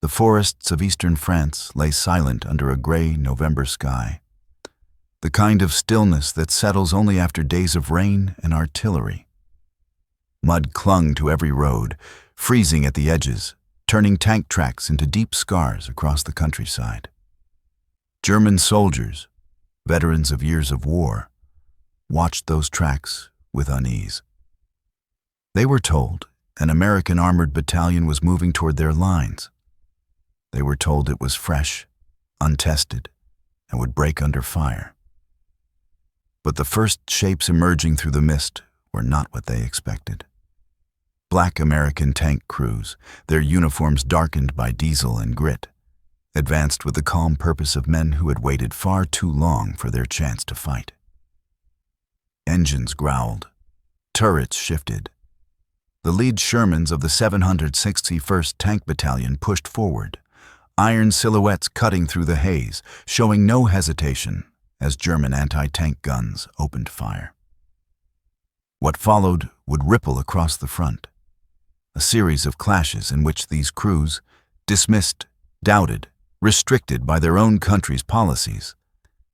The forests of eastern France lay silent under a gray November sky, the kind of stillness that settles only after days of rain and artillery. Mud clung to every road, freezing at the edges, turning tank tracks into deep scars across the countryside. German soldiers, veterans of years of war, watched those tracks with unease. They were told an American armored battalion was moving toward their lines. They were told it was fresh, untested, and would break under fire. But the first shapes emerging through the mist were not what they expected. Black American tank crews, their uniforms darkened by diesel and grit, advanced with the calm purpose of men who had waited far too long for their chance to fight. Engines growled. Turrets shifted. The lead Shermans of the 761st Tank Battalion pushed forward, iron silhouettes cutting through the haze, showing no hesitation as German anti-tank guns opened fire. What followed would ripple across the front, a series of clashes in which these crews, dismissed, doubted, restricted by their own country's policies,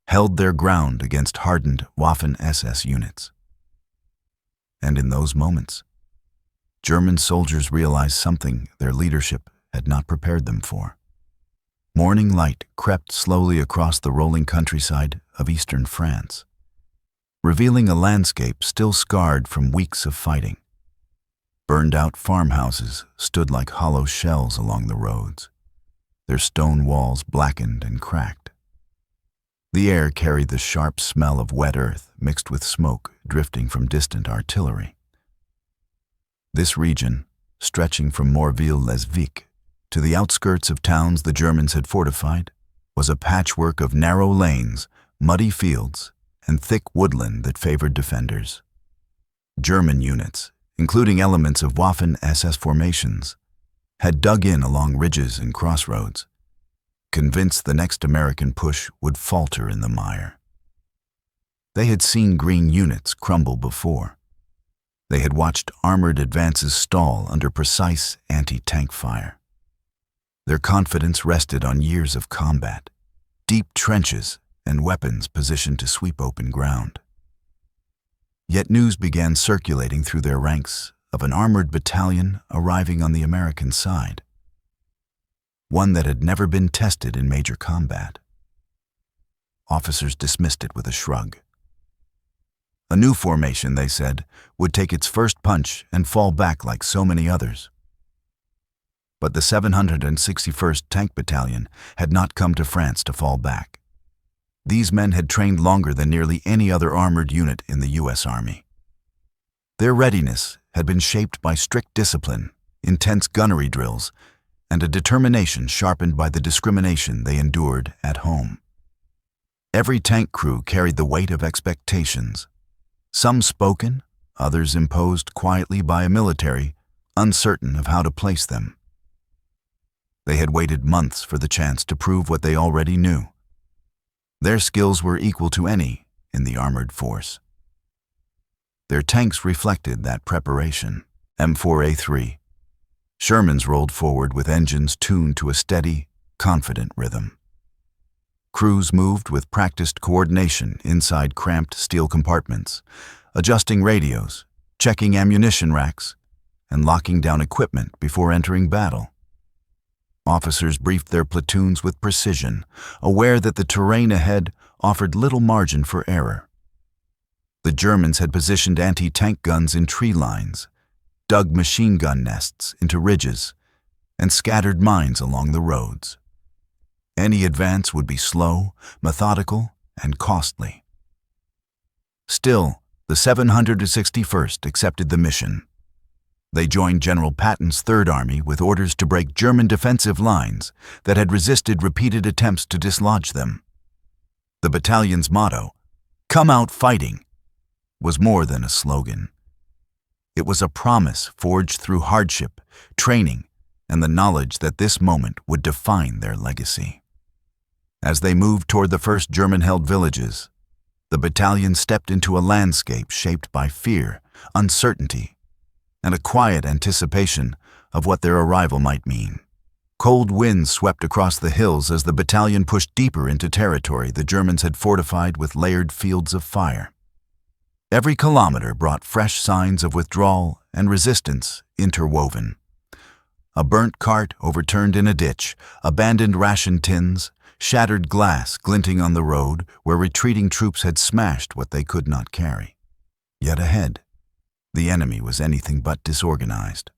held their ground against hardened Waffen-SS units. And in those moments, German soldiers realized something their leadership had not prepared them for. Morning light crept slowly across the rolling countryside of eastern France, revealing a landscape still scarred from weeks of fighting. Burned-out farmhouses stood like hollow shells along the roads, their stone walls blackened and cracked. The air carried the sharp smell of wet earth mixed with smoke drifting from distant artillery. This region, stretching from Morville-les-Vicq to the outskirts of towns the Germans had fortified, was a patchwork of narrow lanes, muddy fields, and thick woodland that favored defenders. German units, including elements of Waffen-SS formations, had dug in along ridges and crossroads, convinced the next American push would falter in the mire. They had seen green units crumble before. They had watched armored advances stall under precise anti-tank fire. Their confidence rested on years of combat, deep trenches, and weapons positioned to sweep open ground. Yet news began circulating through their ranks of an armored battalion arriving on the American side, one that had never been tested in major combat. Officers dismissed it with a shrug. A new formation, they said, would take its first punch and fall back like so many others. But the 761st Tank Battalion had not come to France to fall back. These men had trained longer than nearly any other armored unit in the U.S. Army. Their readiness had been shaped by strict discipline, intense gunnery drills, and a determination sharpened by the discrimination they endured at home. Every tank crew carried the weight of expectations, some spoken, others imposed quietly by a military uncertain of how to place them. They had waited months for the chance to prove what they already knew. Their skills were equal to any in the armored force. Their tanks reflected that preparation. M4A3. Shermans rolled forward with engines tuned to a steady, confident rhythm. Crews moved with practiced coordination inside cramped steel compartments, adjusting radios, checking ammunition racks, and locking down equipment before entering battle. Officers briefed their platoons with precision, aware that the terrain ahead offered little margin for error. The Germans had positioned anti-tank guns in tree lines, dug machine gun nests into ridges, and scattered mines along the roads. Any advance would be slow, methodical, and costly. Still, the 761st accepted the mission. They joined General Patton's Third Army with orders to break German defensive lines that had resisted repeated attempts to dislodge them. The battalion's motto, "Come out fighting," was more than a slogan. It was a promise forged through hardship, training, and the knowledge that this moment would define their legacy. As they moved toward the first German-held villages, the battalion stepped into a landscape shaped by fear, uncertainty, and a quiet anticipation of what their arrival might mean. Cold winds swept across the hills as the battalion pushed deeper into territory the Germans had fortified with layered fields of fire. Every kilometer brought fresh signs of withdrawal and resistance interwoven. A burnt cart overturned in a ditch, abandoned ration tins, shattered glass glinting on the road where retreating troops had smashed what they could not carry. Yet ahead, the enemy was anything but disorganized.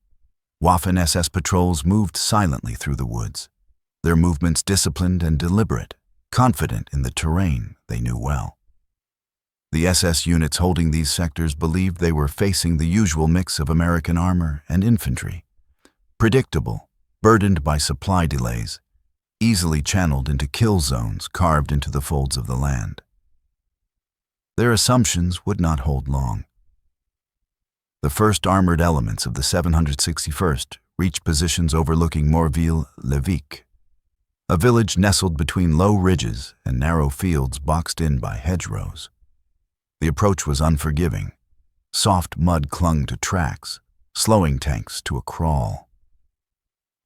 Waffen-SS patrols moved silently through the woods, their movements disciplined and deliberate, confident in the terrain they knew well. The SS units holding these sectors believed they were facing the usual mix of American armor and infantry, predictable, burdened by supply delays, easily channeled into kill zones carved into the folds of the land. Their assumptions would not hold long. The first armored elements of the 761st reached positions overlooking Morville-le-Vicq, a village nestled between low ridges and narrow fields boxed in by hedgerows. The approach was unforgiving. Soft mud clung to tracks, slowing tanks to a crawl.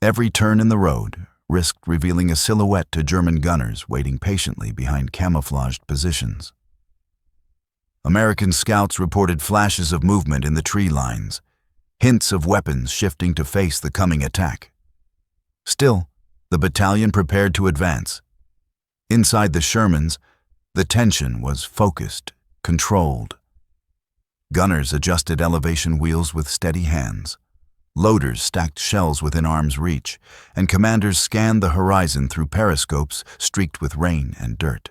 Every turn in the road risked revealing a silhouette to German gunners waiting patiently behind camouflaged positions. American scouts reported flashes of movement in the tree lines, hints of weapons shifting to face the coming attack. Still, the battalion prepared to advance. Inside the Shermans, the tension was focused, controlled. Gunners adjusted elevation wheels with steady hands. Loaders stacked shells within arm's reach, and commanders scanned the horizon through periscopes streaked with rain and dirt.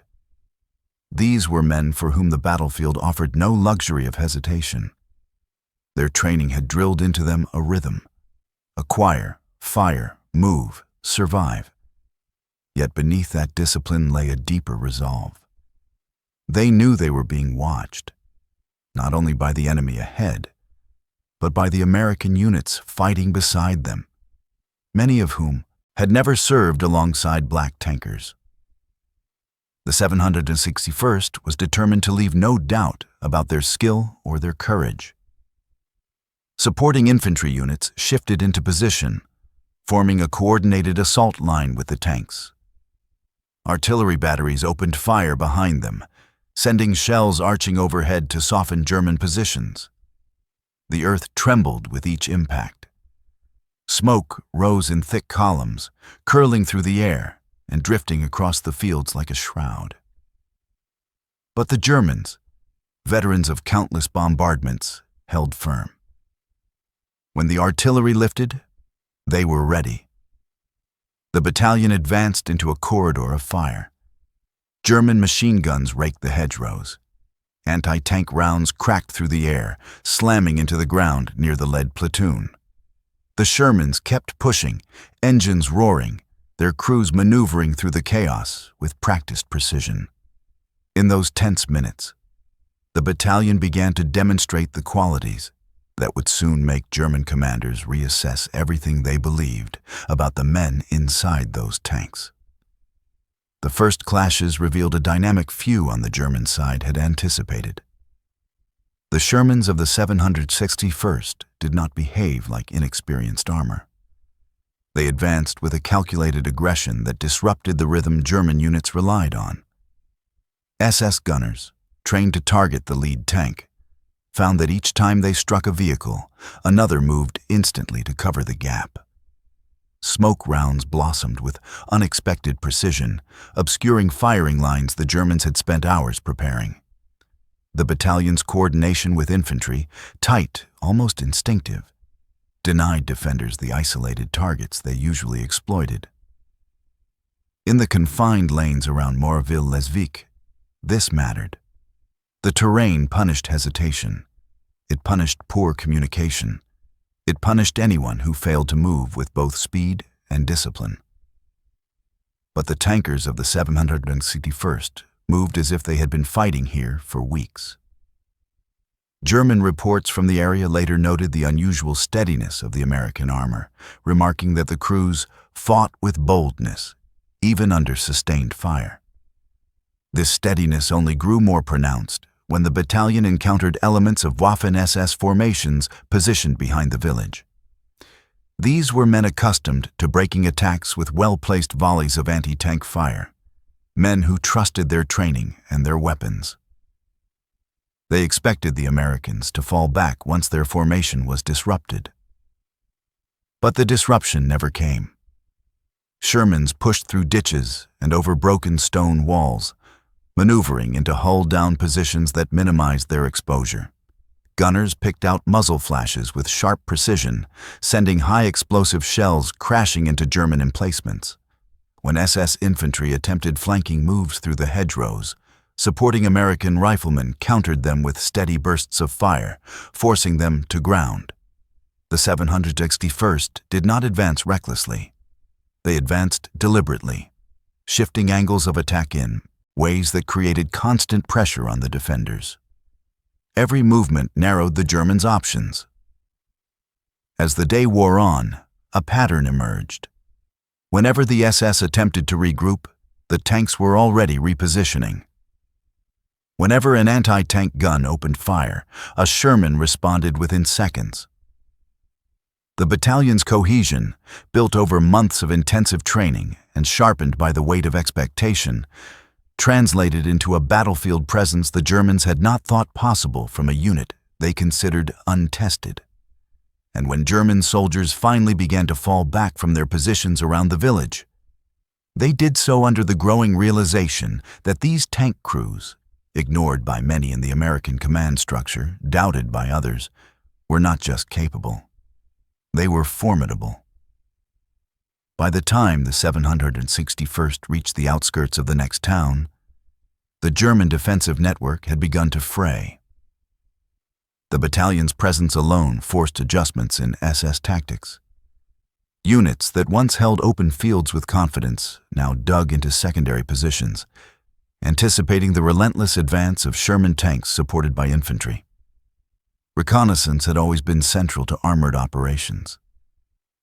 These were men for whom the battlefield offered no luxury of hesitation. Their training had drilled into them a rhythm: acquire, fire, move, survive. Yet beneath that discipline lay a deeper resolve. They knew they were being watched, not only by the enemy ahead, but by the American units fighting beside them, many of whom had never served alongside black tankers. The 761st was determined to leave no doubt about their skill or their courage. Supporting infantry units shifted into position, forming a coordinated assault line with the tanks. Artillery batteries opened fire behind them, sending shells arching overhead to soften German positions. The earth trembled with each impact. Smoke rose in thick columns, curling through the air and drifting across the fields like a shroud. But the Germans, veterans of countless bombardments, held firm. When the artillery lifted, they were ready. The battalion advanced into a corridor of fire. German machine guns raked the hedgerows. Anti-tank rounds cracked through the air, slamming into the ground near the lead platoon. The Shermans kept pushing, engines roaring, their crews maneuvering through the chaos with practiced precision. In those tense minutes, the battalion began to demonstrate the qualities that would soon make German commanders reassess everything they believed about the men inside those tanks. The first clashes revealed a dynamic few on the German side had anticipated. The Shermans of the 761st did not behave like inexperienced armor. They advanced with a calculated aggression that disrupted the rhythm German units relied on. SS gunners, trained to target the lead tank, found that each time they struck a vehicle, another moved instantly to cover the gap. Smoke rounds blossomed with unexpected precision, obscuring firing lines the Germans had spent hours preparing. The battalion's coordination with infantry, tight, almost instinctive, denied defenders the isolated targets they usually exploited. In the confined lanes around Morville-le-Vicq, this mattered. The terrain punished hesitation. It punished poor communication. It punished anyone who failed to move with both speed and discipline. But the tankers of the 761st moved as if they had been fighting here for weeks. German reports from the area later noted the unusual steadiness of the American armor, remarking that the crews fought with boldness, even under sustained fire. This steadiness only grew more pronounced when the battalion encountered elements of Waffen-SS formations positioned behind the village. These were men accustomed to breaking attacks with well-placed volleys of anti-tank fire, men who trusted their training and their weapons. They expected the Americans to fall back once their formation was disrupted. But the disruption never came. Shermans pushed through ditches and over broken stone walls, maneuvering into hull-down positions that minimized their exposure. Gunners picked out muzzle flashes with sharp precision, sending high-explosive shells crashing into German emplacements. When SS infantry attempted flanking moves through the hedgerows, supporting American riflemen countered them with steady bursts of fire, forcing them to ground. The 761st did not advance recklessly. They advanced deliberately, shifting angles of attack in ways that created constant pressure on the defenders. Every movement narrowed the Germans' options. As the day wore on, a pattern emerged. Whenever the SS attempted to regroup, the tanks were already repositioning. Whenever an anti-tank gun opened fire, a Sherman responded within seconds. The battalion's cohesion, built over months of intensive training and sharpened by the weight of expectation, translated into a battlefield presence the Germans had not thought possible from a unit they considered untested. And when German soldiers finally began to fall back from their positions around the village, they did so under the growing realization that these tank crews, ignored by many in the American command structure, doubted by others, were not just capable. They were formidable. By the time the 761st reached the outskirts of the next town, the German defensive network had begun to fray. The battalion's presence alone forced adjustments in SS tactics. Units that once held open fields with confidence now dug into secondary positions, anticipating the relentless advance of Sherman tanks supported by infantry. Reconnaissance had always been central to armored operations,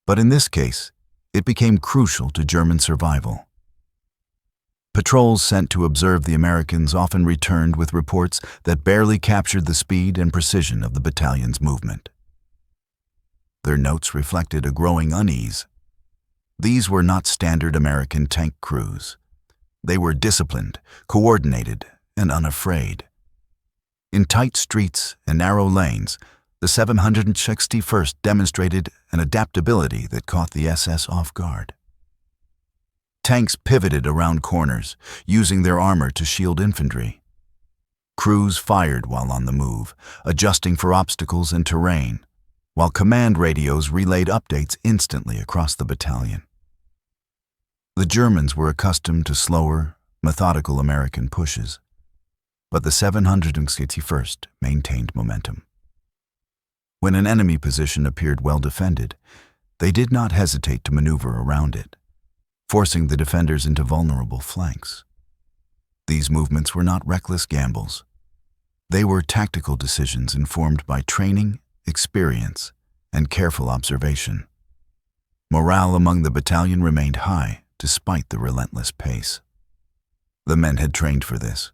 but in this case, it became crucial to German survival. Patrols sent to observe the Americans often returned with reports that barely captured the speed and precision of the battalion's movement. Their notes reflected a growing unease. These were not standard American tank crews. They were disciplined, coordinated, and unafraid. In tight streets and narrow lanes, the 761st demonstrated an adaptability that caught the SS off guard. Tanks pivoted around corners, using their armor to shield infantry. Crews fired while on the move, adjusting for obstacles and terrain, while command radios relayed updates instantly across the battalion. The Germans were accustomed to slower, methodical American pushes, but the 761st maintained momentum. When an enemy position appeared well defended, they did not hesitate to maneuver around it, forcing the defenders into vulnerable flanks. These movements were not reckless gambles. They were tactical decisions informed by training, experience, and careful observation. Morale among the battalion remained high despite the relentless pace. The men had trained for this.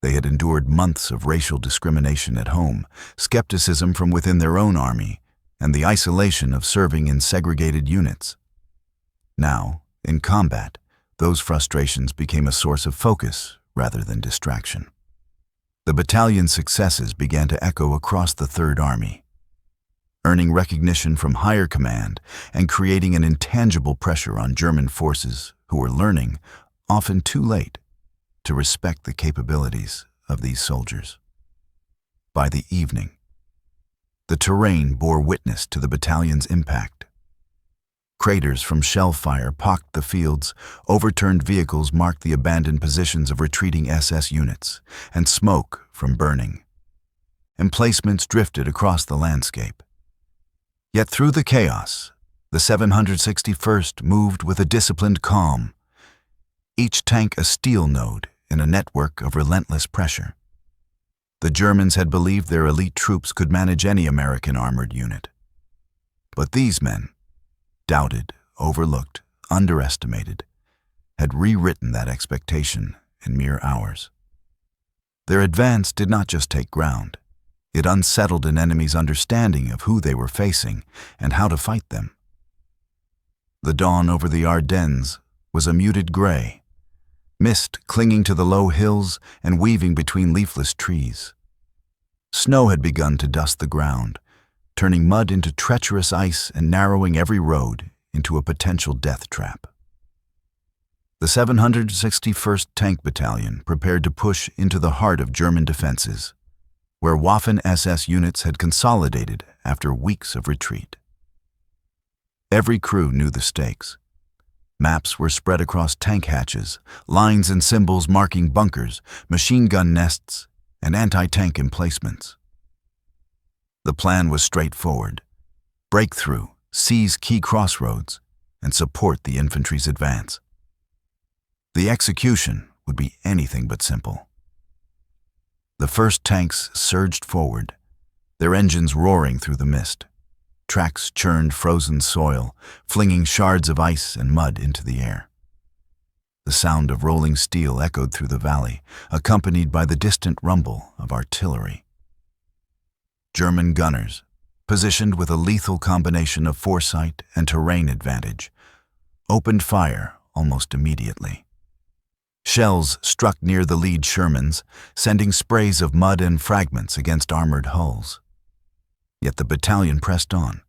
They had endured months of racial discrimination at home, skepticism from within their own army, and the isolation of serving in segregated units. Now, in combat, those frustrations became a source of focus rather than distraction. The battalion's successes began to echo across the Third Army, earning recognition from higher command and creating an intangible pressure on German forces who were learning, often too late, to respect the capabilities of these soldiers. By the evening, the terrain bore witness to the battalion's impact. Craters from shell fire pocked the fields, overturned vehicles marked the abandoned positions of retreating SS units, and smoke from burning. Emplacements drifted across the landscape. Yet through the chaos, the 761st moved with a disciplined calm, each tank a steel node in a network of relentless pressure. The Germans had believed their elite troops could manage any American armored unit. But these men, doubted, overlooked, underestimated, had rewritten that expectation in mere hours. Their advance did not just take ground. It unsettled an enemy's understanding of who they were facing and how to fight them. The dawn over the Ardennes was a muted gray, mist clinging to the low hills and weaving between leafless trees. Snow had begun to dust the ground, turning mud into treacherous ice and narrowing every road into a potential death trap. The 761st Tank Battalion prepared to push into the heart of German defenses, where Waffen SS units had consolidated after weeks of retreat. Every crew knew the stakes. Maps were spread across tank hatches, lines and symbols marking bunkers, machine gun nests, and anti-tank emplacements. The plan was straightforward: break through, seize key crossroads, and support the infantry's advance. The execution would be anything but simple. The first tanks surged forward, their engines roaring through the mist. Tracks churned frozen soil, flinging shards of ice and mud into the air. The sound of rolling steel echoed through the valley, accompanied by the distant rumble of artillery. German gunners, positioned with a lethal combination of foresight and terrain advantage, opened fire almost immediately. Shells struck near the lead Shermans, sending sprays of mud and fragments against armored hulls. Yet the battalion pressed on.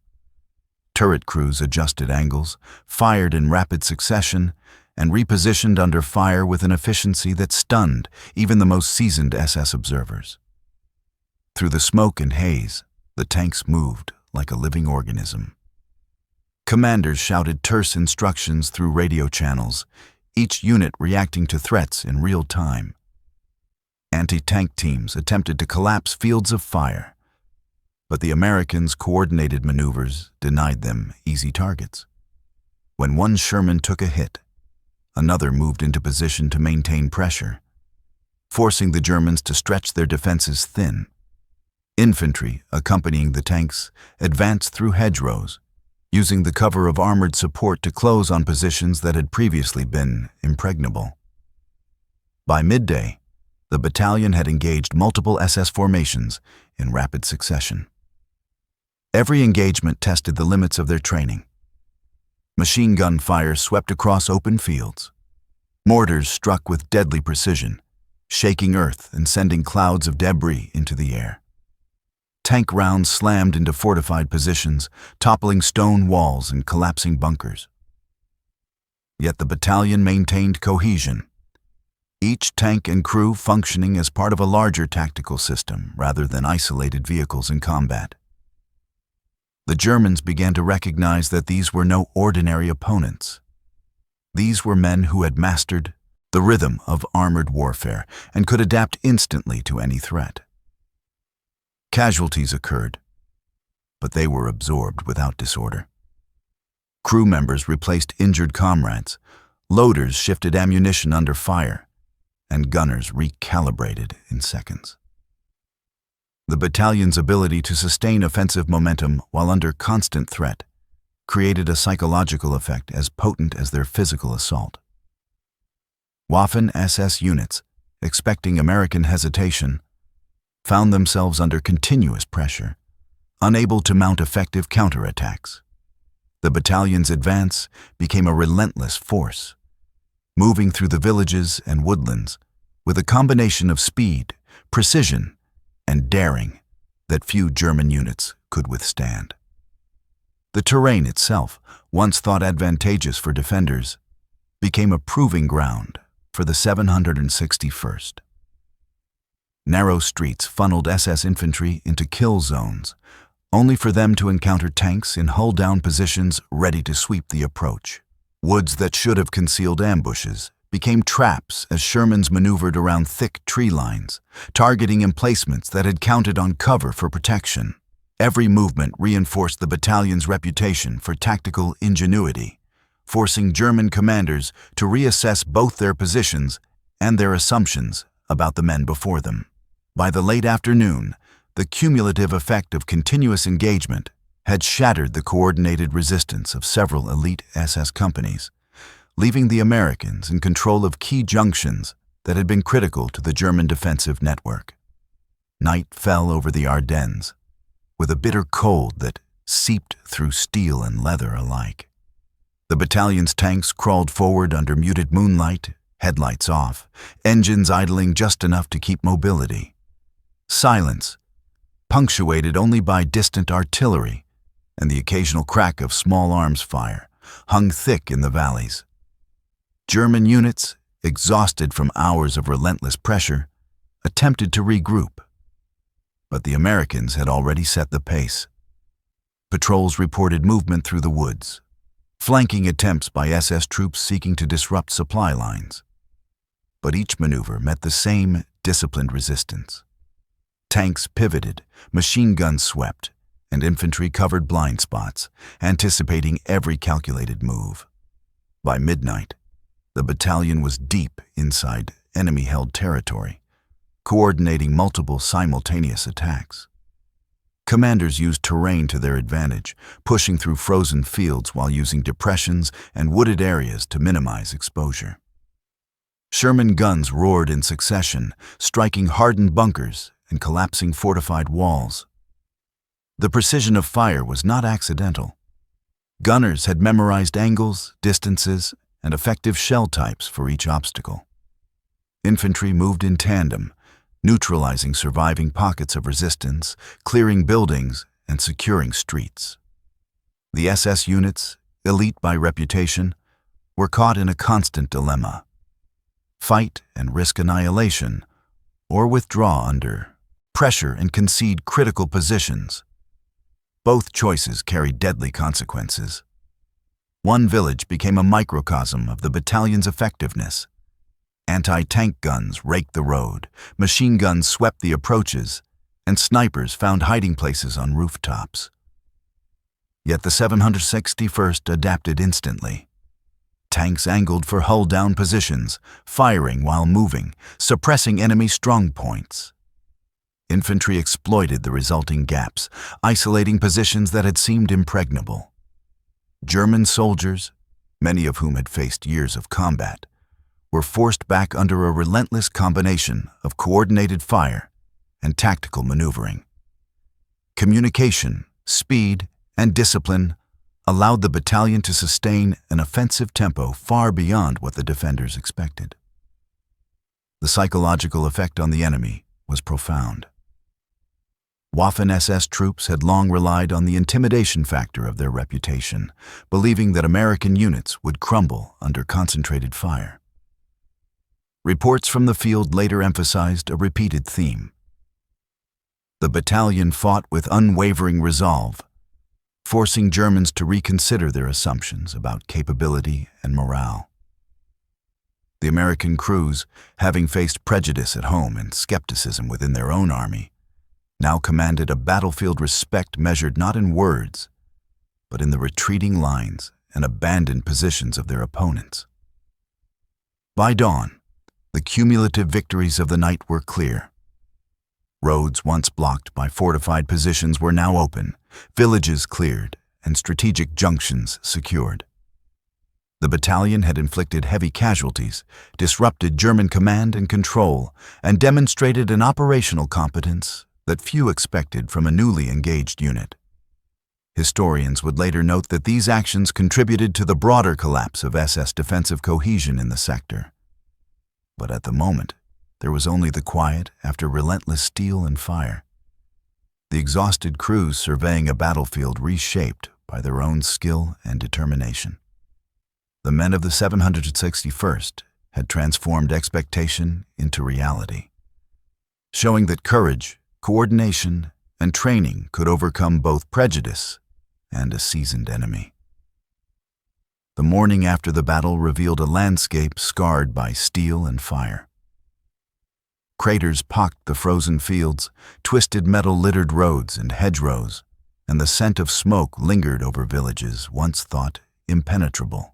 Turret crews adjusted angles, fired in rapid succession, and repositioned under fire with an efficiency that stunned even the most seasoned SS observers. Through the smoke and haze, the tanks moved like a living organism. Commanders shouted terse instructions through radio channels, each unit reacting to threats in real time. Anti-tank teams attempted to collapse fields of fire, but the Americans' coordinated maneuvers denied them easy targets. When one Sherman took a hit, another moved into position to maintain pressure, forcing the Germans to stretch their defenses thin. Infantry, accompanying the tanks, advanced through hedgerows, using the cover of armored support to close on positions that had previously been impregnable. By midday, the battalion had engaged multiple SS formations in rapid succession. Every engagement tested the limits of their training. Machine gun fire swept across open fields. Mortars struck with deadly precision, shaking earth and sending clouds of debris into the air. Tank rounds slammed into fortified positions, toppling stone walls and collapsing bunkers. Yet the battalion maintained cohesion, each tank and crew functioning as part of a larger tactical system rather than isolated vehicles in combat. The Germans began to recognize that these were no ordinary opponents. These were men who had mastered the rhythm of armored warfare and could adapt instantly to any threat. Casualties occurred, but they were absorbed without disorder. Crew members replaced injured comrades, loaders shifted ammunition under fire, and gunners recalibrated in seconds. The battalion's ability to sustain offensive momentum while under constant threat created a psychological effect as potent as their physical assault. Waffen SS units, expecting American hesitation, found themselves under continuous pressure, unable to mount effective counterattacks. The battalion's advance became a relentless force, moving through the villages and woodlands with a combination of speed, precision, and daring that few German units could withstand. The terrain itself, once thought advantageous for defenders, became a proving ground for the 761st. Narrow streets funneled SS infantry into kill zones, only for them to encounter tanks in hull-down positions ready to sweep the approach. Woods that should have concealed ambushes became traps as Shermans maneuvered around thick tree lines, targeting emplacements that had counted on cover for protection. Every movement reinforced the battalion's reputation for tactical ingenuity, forcing German commanders to reassess both their positions and their assumptions about the men before them. By the late afternoon, the cumulative effect of continuous engagement had shattered the coordinated resistance of several elite SS companies, leaving the Americans in control of key junctions that had been critical to the German defensive network. Night fell over the Ardennes, with a bitter cold that seeped through steel and leather alike. The battalion's tanks crawled forward under muted moonlight, headlights off, engines idling just enough to keep mobility. Silence, punctuated only by distant artillery and the occasional crack of small arms fire, hung thick in the valleys. German units, exhausted from hours of relentless pressure, attempted to regroup. But the Americans had already set the pace. Patrols reported movement through the woods, flanking attempts by SS troops seeking to disrupt supply lines. But each maneuver met the same disciplined resistance. Tanks pivoted, machine guns swept, and infantry covered blind spots, anticipating every calculated move. By midnight, the battalion was deep inside enemy-held territory, coordinating multiple simultaneous attacks. Commanders used terrain to their advantage, pushing through frozen fields while using depressions and wooded areas to minimize exposure. Sherman guns roared in succession, striking hardened bunkers and collapsing fortified walls. The precision of fire was not accidental. Gunners had memorized angles, distances, and effective shell types for each obstacle. Infantry moved in tandem, neutralizing surviving pockets of resistance, clearing buildings, and securing streets. The SS units, elite by reputation, were caught in a constant dilemma: fight and risk annihilation, or withdraw under pressure and concede critical positions. Both choices carried deadly consequences. One village became a microcosm of the battalion's effectiveness. Anti-tank guns raked the road, machine guns swept the approaches, and snipers found hiding places on rooftops. Yet the 761st adapted instantly. Tanks angled for hull-down positions, firing while moving, suppressing enemy strong points. Infantry exploited the resulting gaps, isolating positions that had seemed impregnable. German soldiers, many of whom had faced years of combat, were forced back under a relentless combination of coordinated fire and tactical maneuvering. Communication, speed, and discipline allowed the battalion to sustain an offensive tempo far beyond what the defenders expected. The psychological effect on the enemy was profound. Waffen-SS troops had long relied on the intimidation factor of their reputation, believing that American units would crumble under concentrated fire. Reports from the field later emphasized a repeated theme. The battalion fought with unwavering resolve, forcing Germans to reconsider their assumptions about capability and morale. The American crews, having faced prejudice at home and skepticism within their own army, now commanded a battlefield respect measured not in words, but in the retreating lines and abandoned positions of their opponents. By dawn, the cumulative victories of the night were clear. Roads once blocked by fortified positions were now open, villages cleared, and strategic junctions secured. The battalion had inflicted heavy casualties, disrupted German command and control, and demonstrated an operational competence that few expected from a newly engaged unit. Historians would later note that these actions contributed to the broader collapse of SS defensive cohesion in the sector. But at the moment, there was only the quiet after relentless steel and fire. The exhausted crews surveying a battlefield reshaped by their own skill and determination. The men of the 761st had transformed expectation into reality, showing that courage, coordination, and training could overcome both prejudice and a seasoned enemy. The morning after the battle revealed a landscape scarred by steel and fire. Craters pocked the frozen fields, twisted metal littered roads and hedgerows, and the scent of smoke lingered over villages once thought impenetrable.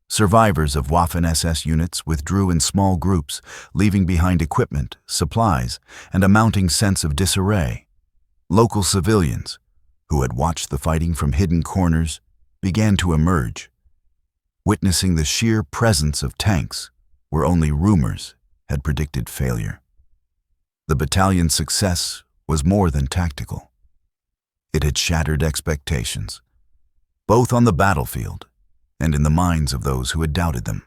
Survivors of Waffen-SS units withdrew in small groups, leaving behind equipment, supplies, and a mounting sense of disarray. Local civilians, who had watched the fighting from hidden corners, began to emerge, witnessing the sheer presence of tanks where only rumors had predicted failure. The battalion's success was more than tactical. It had shattered expectations, both on the battlefield and in the minds of those who had doubted them.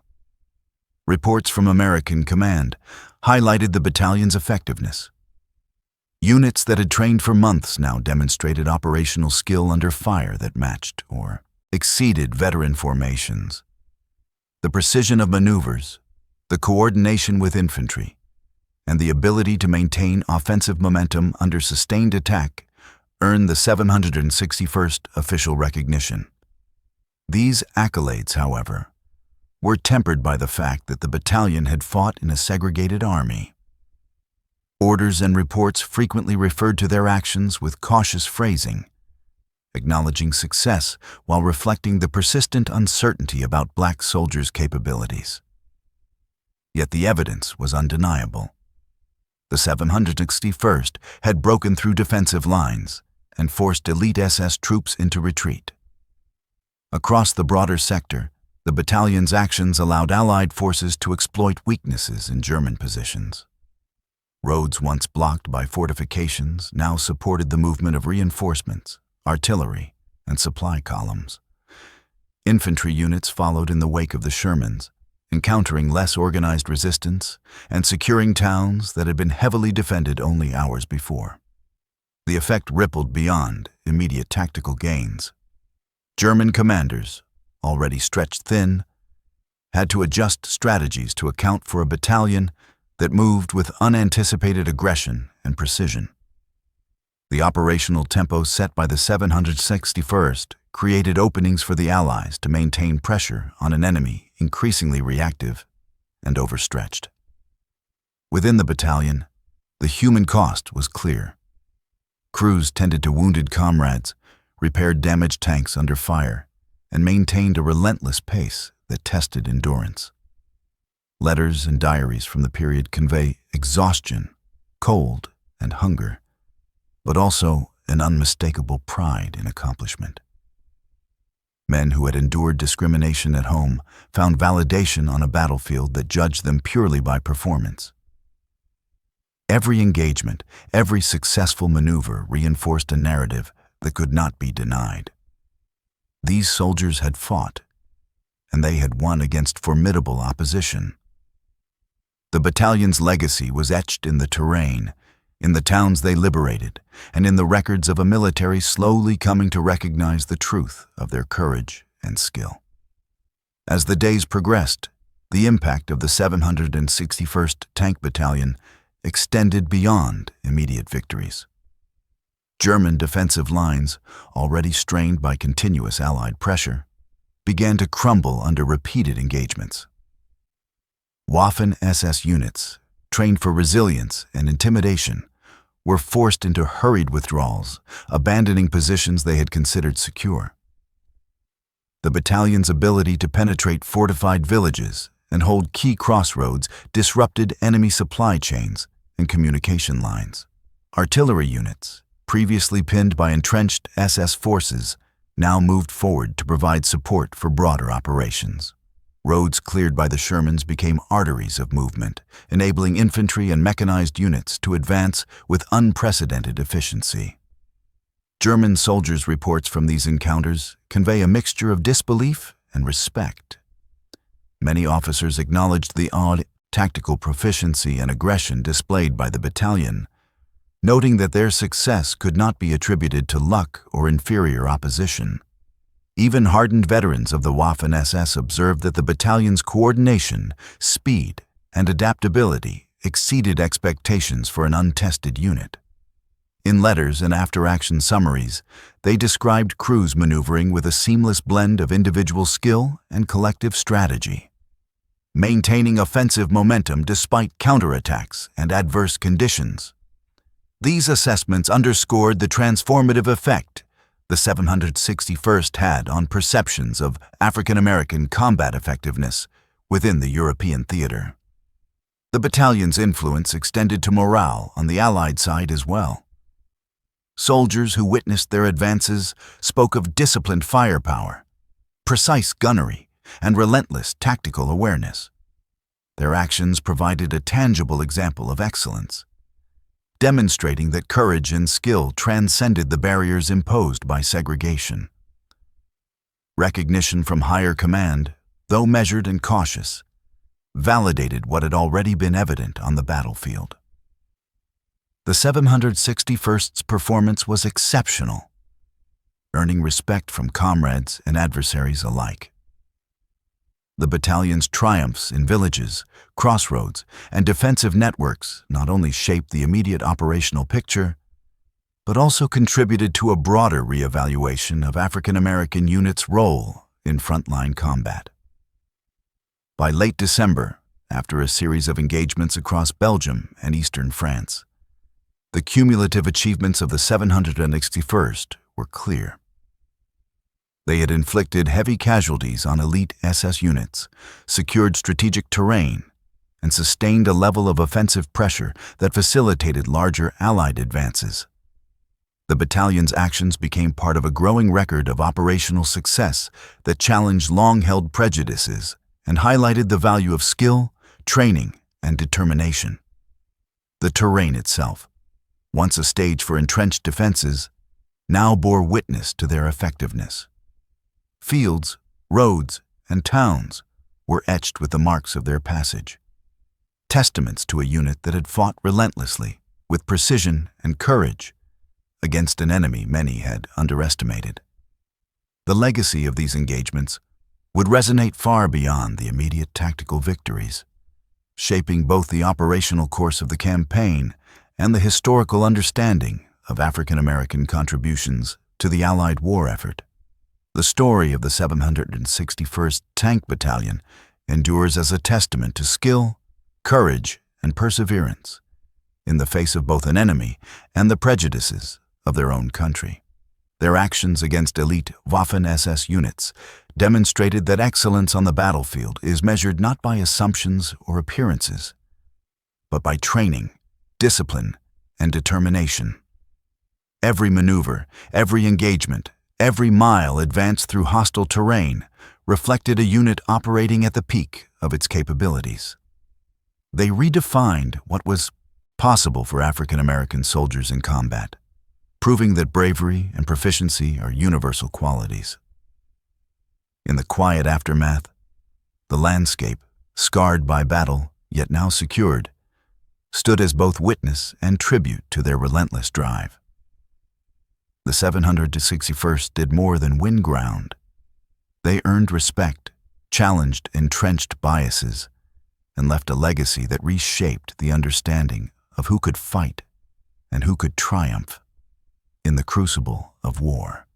Reports from American command highlighted the battalion's effectiveness. Units that had trained for months now demonstrated operational skill under fire that matched or exceeded veteran formations. The precision of maneuvers, the coordination with infantry, and the ability to maintain offensive momentum under sustained attack earned the 761st official recognition. These accolades, however, were tempered by the fact that the battalion had fought in a segregated army. Orders and reports frequently referred to their actions with cautious phrasing, acknowledging success while reflecting the persistent uncertainty about black soldiers' capabilities. Yet the evidence was undeniable. The 761st had broken through defensive lines and forced elite SS troops into retreat. Across the broader sector, the battalion's actions allowed Allied forces to exploit weaknesses in German positions. Roads once blocked by fortifications now supported the movement of reinforcements, artillery, and supply columns. Infantry units followed in the wake of the Shermans, encountering less organized resistance and securing towns that had been heavily defended only hours before. The effect rippled beyond immediate tactical gains. German commanders, already stretched thin, had to adjust strategies to account for a battalion that moved with unanticipated aggression and precision. The operational tempo set by the 761st created openings for the Allies to maintain pressure on an enemy increasingly reactive and overstretched. Within the battalion, the human cost was clear. Crews tended to wounded comrades, repaired damaged tanks under fire, and maintained a relentless pace that tested endurance. Letters and diaries from the period convey exhaustion, cold, and hunger, but also an unmistakable pride in accomplishment. Men who had endured discrimination at home found validation on a battlefield that judged them purely by performance. Every engagement, every successful maneuver reinforced a narrative that could not be denied. These soldiers had fought, and they had won against formidable opposition. The battalion's legacy was etched in the terrain, in the towns they liberated, and in the records of a military slowly coming to recognize the truth of their courage and skill. As the days progressed, the impact of the 761st Tank Battalion extended beyond immediate victories. German defensive lines, already strained by continuous Allied pressure, began to crumble under repeated engagements. Waffen-SS units, trained for resilience and intimidation, were forced into hurried withdrawals, abandoning positions they had considered secure. The battalion's ability to penetrate fortified villages and hold key crossroads disrupted enemy supply chains and communication lines. Artillery units, previously pinned by entrenched SS forces, now moved forward to provide support for broader operations. Roads cleared by the Shermans became arteries of movement, enabling infantry and mechanized units to advance with unprecedented efficiency. German soldiers' reports from these encounters convey a mixture of disbelief and respect. Many officers acknowledged the odd tactical proficiency and aggression displayed by the battalion, noting that their success could not be attributed to luck or inferior opposition. Even hardened veterans of the Waffen-SS observed that the battalion's coordination, speed, and adaptability exceeded expectations for an untested unit. In letters and after-action summaries, they described crews maneuvering with a seamless blend of individual skill and collective strategy, maintaining offensive momentum despite counterattacks and adverse conditions. These assessments underscored the transformative effect the 761st had on perceptions of African-American combat effectiveness within the European theater. The battalion's influence extended to morale on the Allied side as well. Soldiers who witnessed their advances spoke of disciplined firepower, precise gunnery, and relentless tactical awareness. Their actions provided a tangible example of excellence, demonstrating that courage and skill transcended the barriers imposed by segregation. Recognition from higher command, though measured and cautious, validated what had already been evident on the battlefield. The 761st's performance was exceptional, earning respect from comrades and adversaries alike. The battalion's triumphs in villages, crossroads, and defensive networks not only shaped the immediate operational picture, but also contributed to a broader reevaluation of African American units' role in frontline combat. By late December, after a series of engagements across Belgium and eastern France, the cumulative achievements of the 761st were clear. They had inflicted heavy casualties on elite SS units, secured strategic terrain, and sustained a level of offensive pressure that facilitated larger Allied advances. The battalion's actions became part of a growing record of operational success that challenged long-held prejudices and highlighted the value of skill, training, and determination. The terrain itself, once a stage for entrenched defenses, now bore witness to their effectiveness. Fields, roads, and towns were etched with the marks of their passage, testaments to a unit that had fought relentlessly, with precision and courage, against an enemy many had underestimated. The legacy of these engagements would resonate far beyond the immediate tactical victories, shaping both the operational course of the campaign and the historical understanding of African American contributions to the Allied war effort. The story of the 761st Tank Battalion endures as a testament to skill, courage, and perseverance in the face of both an enemy and the prejudices of their own country. Their actions against elite Waffen-SS units demonstrated that excellence on the battlefield is measured not by assumptions or appearances, but by training, discipline, and determination. Every maneuver, every engagement, every mile advanced through hostile terrain reflected a unit operating at the peak of its capabilities. They redefined what was possible for African American soldiers in combat, proving that bravery and proficiency are universal qualities. In the quiet aftermath, the landscape, scarred by battle, yet now secured, stood as both witness and tribute to their relentless drive. The 761st did more than win ground. They earned respect, challenged entrenched biases, and left a legacy that reshaped the understanding of who could fight and who could triumph in the crucible of war.